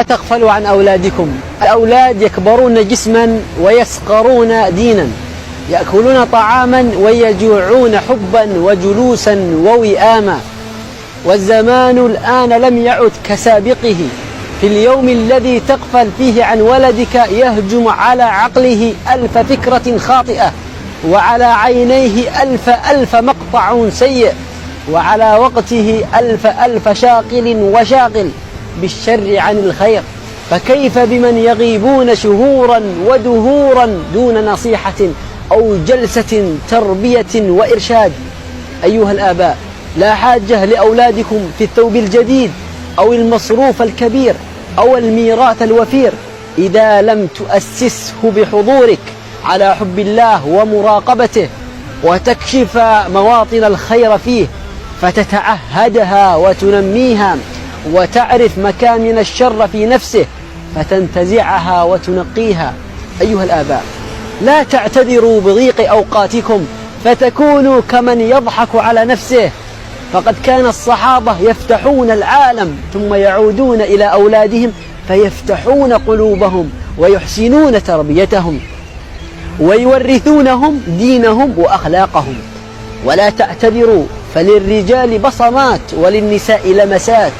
تغفلوا عن أولادكم. الأولاد يكبرون جسما ويسقرون دينا، يأكلون طعاما ويجوعون حبا وجلوسا ووئاما. والزمان الآن لم يعد كسابقه. في اليوم الذي تغفل فيه عن ولدك يهجم على عقله 1000 فكرة خاطئة، وعلى عينيه 1000 مقطع سيء، وعلى وقته 1000 شاغل وشاغل بالشر عن الخير. فكيف بمن يغيبون شهورا ودهورا دون نصيحة أو جلسة تربية وإرشاد؟ أيها الآباء، لا حاجة لأولادكم في الثوب الجديد أو المصروف الكبير أو الميراث الوفير إذا لم تؤسسه بحضورك على حب الله ومراقبته، وتكشف مواطن الخير فيه فتتعهدها وتنميها، وتعرف مكامن الشر في نفسه فتنتزعها وتنقيها. أيها الآباء، لا تعتذروا بضيق أوقاتكم فتكونوا كمن يضحك على نفسه، فقد كان الصحابة يفتحون العالم ثم يعودون إلى أولادهم فيفتحون قلوبهم ويحسنون تربيتهم ويورثونهم دينهم وأخلاقهم. ولا تعتذروا، فللرجال بصمات وللنساء لمسات،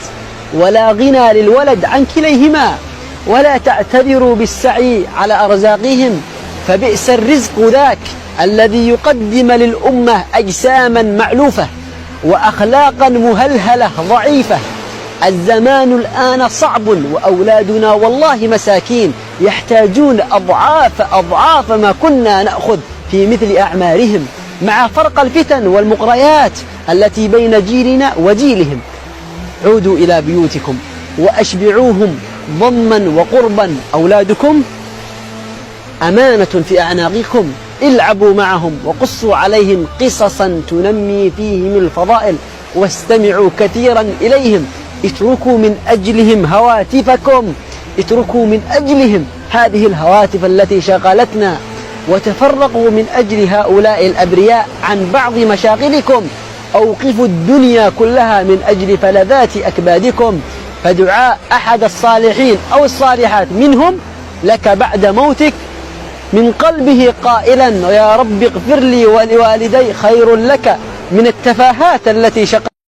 ولا غنى للولد عن كليهما. ولا تعتذروا بالسعي على أرزاقهم، فبئس الرزق ذاك الذي يقدم للأمة أجساما معلوفة وأخلاقا مهلهلة ضعيفة. الزمان الآن صعب، وأولادنا والله مساكين يحتاجون أضعاف ما كنا نأخذ في مثل أعمارهم، مع فرق الفتن والمغريات التي بين جيلنا وجيلهم. عودوا إلى بيوتكم وأشبعوهم ضما وقربا. أولادكم أمانة في أعناقكم، العبوا معهم وقصوا عليهم قصصا تنمي فيهم الفضائل، واستمعوا كثيرا إليهم. اتركوا من أجلهم هواتفكم، اتركوا من أجلهم هذه الهواتف التي شغلتنا، وتفرقوا من أجل هؤلاء الأبرياء عن بعض مشاغلكم. أوقفوا الدنيا كلها من أجل فلذات أكبادكم، فدعاء أحد الصالحين أو الصالحات منهم لك بعد موتك من قلبه قائلا: يا رب اغفر لي ولوالدي خير لك من التفاهات التي